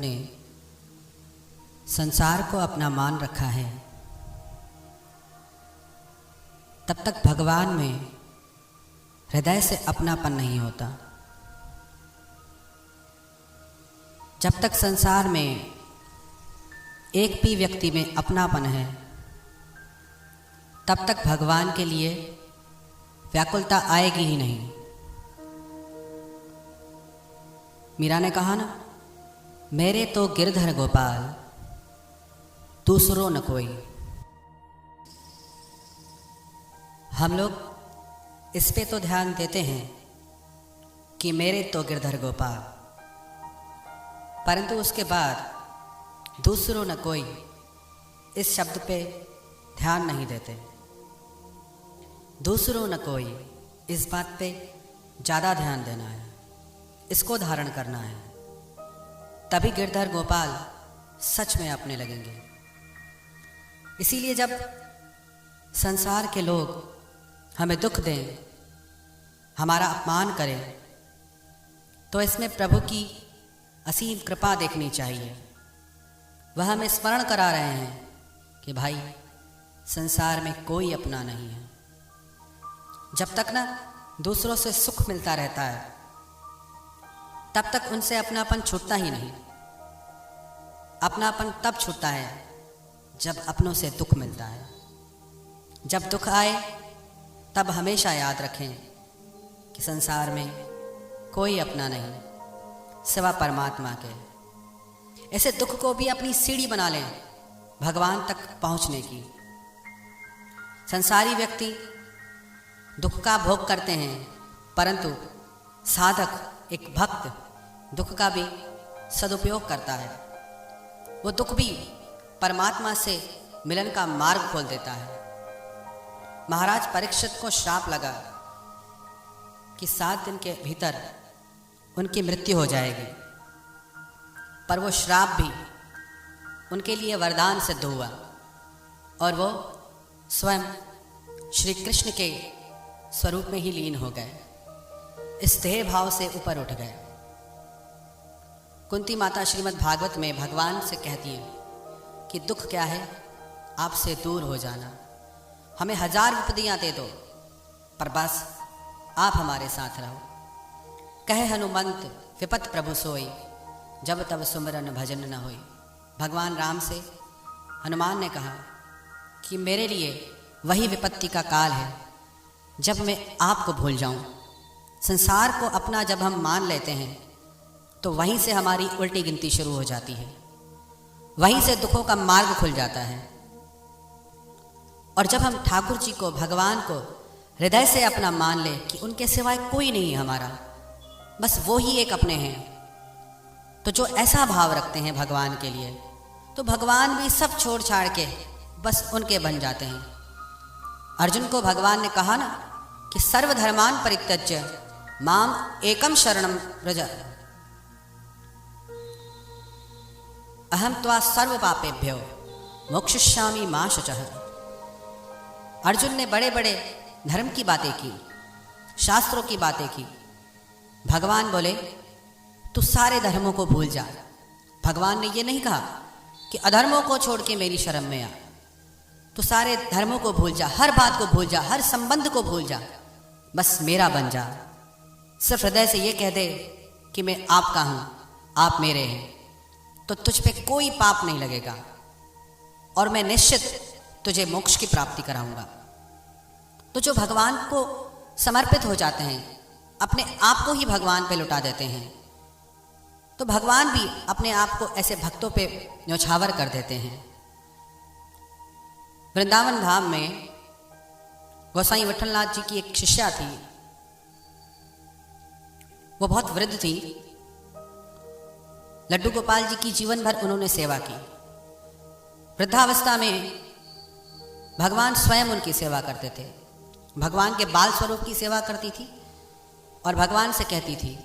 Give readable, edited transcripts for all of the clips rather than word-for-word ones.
ने संसार को अपना मान रखा है, तब तक भगवान में हृदय से अपनापन नहीं होता। जब तक संसार में एक भी व्यक्ति में अपनापन है, तब तक भगवान के लिए व्याकुलता आएगी ही नहीं। मीरा ने कहा ना, मेरे तो गिरधर गोपाल दूसरों न कोई। हम लोग इस पे तो ध्यान देते हैं कि मेरे तो गिरधर गोपाल, परंतु उसके बाद दूसरों न कोई इस शब्द पे ध्यान नहीं देते। दूसरों न कोई, इस बात पे ज़्यादा ध्यान देना है, इसको धारण करना है, तभी गिरधर गोपाल सच में अपने लगेंगे। इसीलिए जब संसार के लोग हमें दुख दें, हमारा अपमान करें, तो इसमें प्रभु की असीम कृपा देखनी चाहिए। वह हमें स्मरण करा रहे हैं कि भाई संसार में कोई अपना नहीं है। जब तक ना दूसरों से सुख मिलता रहता है, तब तक उनसे अपनापन छूटता ही नहीं। अपनापन तब छूटता है जब अपनों से दुख मिलता है। जब दुख आए तब हमेशा याद रखें कि संसार में कोई अपना नहीं सिवा परमात्मा के। ऐसे दुख को भी अपनी सीढ़ी बना लें भगवान तक पहुंचने की। संसारी व्यक्ति दुख का भोग करते हैं, परंतु साधक, एक भक्त दुख का भी सदुपयोग करता है। वो दुख भी परमात्मा से मिलन का मार्ग खोल देता है। महाराज परीक्षित को श्राप लगा कि 7 दिन के भीतर उनकी मृत्यु हो जाएगी, पर वो श्राप भी उनके लिए वरदान सिद्ध हुआ और वो स्वयं श्री कृष्ण के स्वरूप में ही लीन हो गए। इस देह भाव से ऊपर उठ गए। कुंती माता श्रीमद् भागवत में भगवान से कहती है कि दुख क्या है, आपसे दूर हो जाना। हमें 1000 विपत्तियां दे दो, पर बस आप हमारे साथ रहो। कहे हनुमंत विपत प्रभु सोई, जब तब सुमरन भजन न होई। भगवान राम से हनुमान ने कहा कि मेरे लिए वही विपत्ति का काल है जब मैं आपको भूल जाऊं। संसार को अपना जब हम मान लेते हैं तो वहीं से हमारी उल्टी गिनती शुरू हो जाती है, वहीं से दुखों का मार्ग खुल जाता है। और जब हम ठाकुर जी को, भगवान को हृदय से अपना मान ले कि उनके सिवाय कोई नहीं है हमारा, बस वो ही एक अपने हैं, तो जो ऐसा भाव रखते हैं भगवान के लिए, तो भगवान भी सब छोड़ छाड़ के बस उनके बन जाते हैं। अर्जुन को भगवान ने कहा ना कि सर्वधर्मान परित्यज्य माम एकम शरणम व्रज, अहम त्वा सर्व पापेभ्यो मोक्षयिष्यामि मा शुचः। अर्जुन ने बड़े बड़े धर्म की बातें की, शास्त्रों की बातें की। भगवान बोले तू सारे धर्मों को भूल जा। भगवान ने ये नहीं कहा कि अधर्मों को छोड़ के मेरी शरण में आ। तू सारे धर्मों को भूल जा, हर बात को भूल जा, हर संबंध को भूल जा, बस मेरा बन जा। सिर्फ हृदय से ये कह दे कि मैं आपका हूं, आप मेरे हैं, तो तुझ पे कोई पाप नहीं लगेगा और मैं निश्चित तुझे मोक्ष की प्राप्ति कराऊंगा। तो जो भगवान को समर्पित हो जाते हैं, अपने आप को ही भगवान पे लुटा देते हैं, तो भगवान भी अपने आप को ऐसे भक्तों पे न्यौछावर कर देते हैं। वृंदावन धाम में गोसाई विठलनाथ जी की एक शिष्या थी। वो बहुत वृद्ध थी। लड्डू गोपाल जी की जीवन भर उन्होंने सेवा की। वृद्धावस्था में भगवान स्वयं उनकी सेवा करते थे। भगवान के बाल स्वरूप की सेवा करती थी और भगवान से कहती थी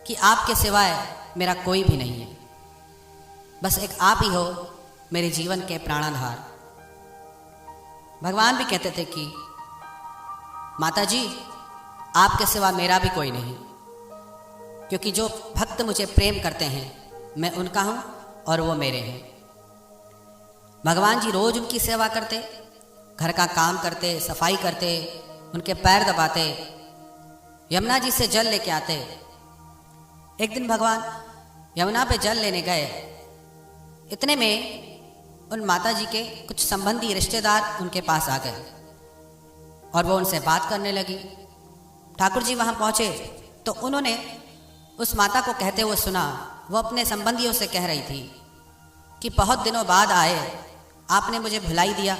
कि आपके सिवाय मेरा कोई भी नहीं है, बस एक आप ही हो मेरे जीवन के प्राणाधार। भगवान भी कहते थे कि माता जी आपके सिवा मेरा भी कोई नहीं, क्योंकि जो भक्त मुझे प्रेम करते हैं मैं उनका हूँ और वो मेरे हैं। भगवान जी रोज उनकी सेवा करते, घर का काम करते, सफाई करते, उनके पैर दबाते, यमुना जी से जल लेके आते। एक दिन भगवान यमुना पे जल लेने गए, इतने में उन माता जी के कुछ संबंधी रिश्तेदार उनके पास आ गए और वो उनसे बात करने लगी। ठाकुर जी वहाँ पहुँचे तो उन्होंने उस माता को कहते हुए सुना, वो अपने संबंधियों से कह रही थी कि बहुत दिनों बाद आए, आपने मुझे भुलाई दिया,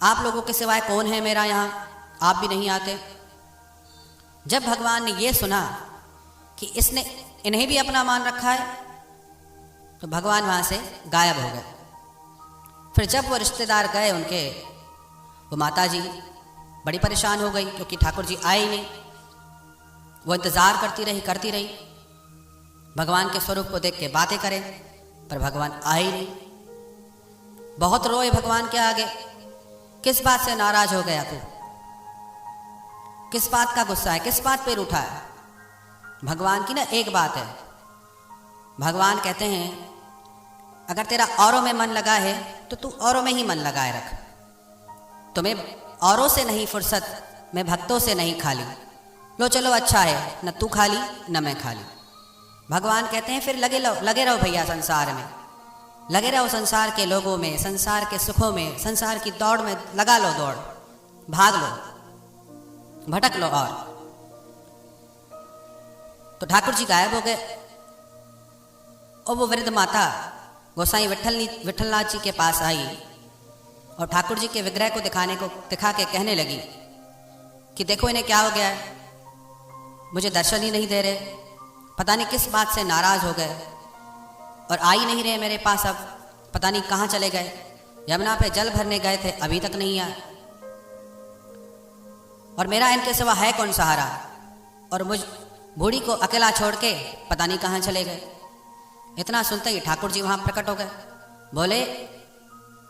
आप लोगों के सिवाय कौन है मेरा यहाँ, आप भी नहीं आते। जब भगवान ने ये सुना कि इसने इन्हें भी अपना मान रखा है, तो भगवान वहाँ से गायब हो गए। फिर जब वो रिश्तेदार गए उनके, वो माता जी बड़ी परेशान हो गई क्योंकि ठाकुर जी आए ही नहीं। वो इंतज़ार करती रही भगवान के स्वरूप को देख के बातें करें, पर भगवान आए ही नहीं। बहुत रोए भगवान के आगे, किस बात से नाराज हो गया तू, किस बात का गुस्सा है, किस बात पे रूठा है। भगवान की ना एक बात है, भगवान कहते हैं अगर तेरा औरों में मन लगा है तो तू औरों में ही मन लगाए रख। तुम्हें औरों से नहीं फुर्सत, मैं भक्तों से नहीं खाली। लो चलो अच्छा है, न तू खाली न मैं खाली। भगवान कहते हैं फिर लगे रहो भैया संसार में, लगे रहो संसार के लोगों में, संसार के सुखों में, संसार की दौड़ में लगा लो दौड़, भाग लो, भटक लो। और तो ठाकुर जी गायब हो गए और वो वृद्ध माता गोसाई विठलनाथ जी के पास आई और ठाकुर जी के विग्रह को दिखा के कहने लगी कि देखो इन्हें क्या हो गया है, मुझे दर्शन ही नहीं दे रहे, पता नहीं किस बात से नाराज हो गए और आ ही नहीं रहे मेरे पास। अब पता नहीं कहाँ चले गए, यमुना पे जल भरने गए थे, अभी तक नहीं आए, और मेरा इनके सिवा है कौन सहारा, और मुझ बूढ़ी को अकेला छोड़ के पता नहीं कहाँ चले गए। इतना सुनते ही ठाकुर जी वहाँ प्रकट हो गए, बोले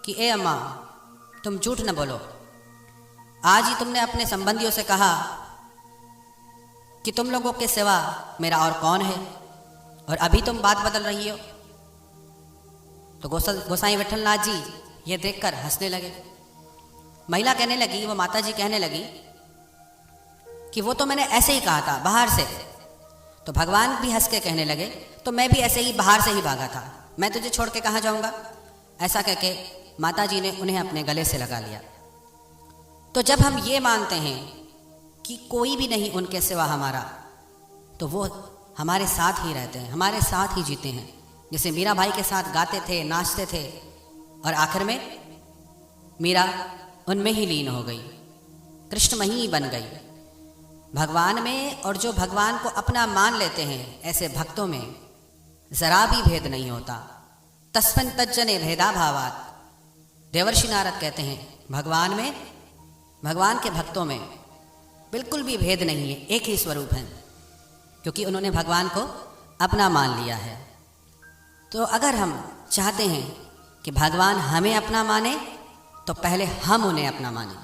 कि ए अम्मा तुम झूठ न बोलो, आज ही तुमने अपने संबंधियों से कहा कि तुम लोगों के सिवा मेरा और कौन है, और अभी तुम बात बदल रही हो। तो गोसाई विठलनाथ जी ये देखकर हंसने लगे। महिला कहने लगी, वो माता जी कहने लगी कि वो तो मैंने ऐसे ही कहा था बाहर से। तो भगवान भी हंस के कहने लगे, तो मैं भी ऐसे ही बाहर से ही भागा था, मैं तुझे छोड़ के कहाँ जाऊँगा। ऐसा कह के माता जी ने उन्हें अपने गले से लगा लिया। तो जब हम ये मानते हैं कि कोई भी नहीं उनके सिवा हमारा, तो वो हमारे साथ ही रहते हैं, हमारे साथ ही जीते हैं। जैसे मीरा भाई के साथ गाते थे, नाचते थे, और आखिर में मीरा उनमें ही लीन हो गई, कृष्णमयी बन गई भगवान में। और जो भगवान को अपना मान लेते हैं, ऐसे भक्तों में जरा भी भेद नहीं होता। तस्मिन् तज्जने भेदा भावात्, देवर्षि नारद कहते हैं भगवान में, भगवान के भक्तों में बिल्कुल भी भेद नहीं है, एक ही स्वरूप है, क्योंकि उन्होंने भगवान को अपना मान लिया है। तो अगर हम चाहते हैं कि भगवान हमें अपना माने, तो पहले हम उन्हें अपना मानें।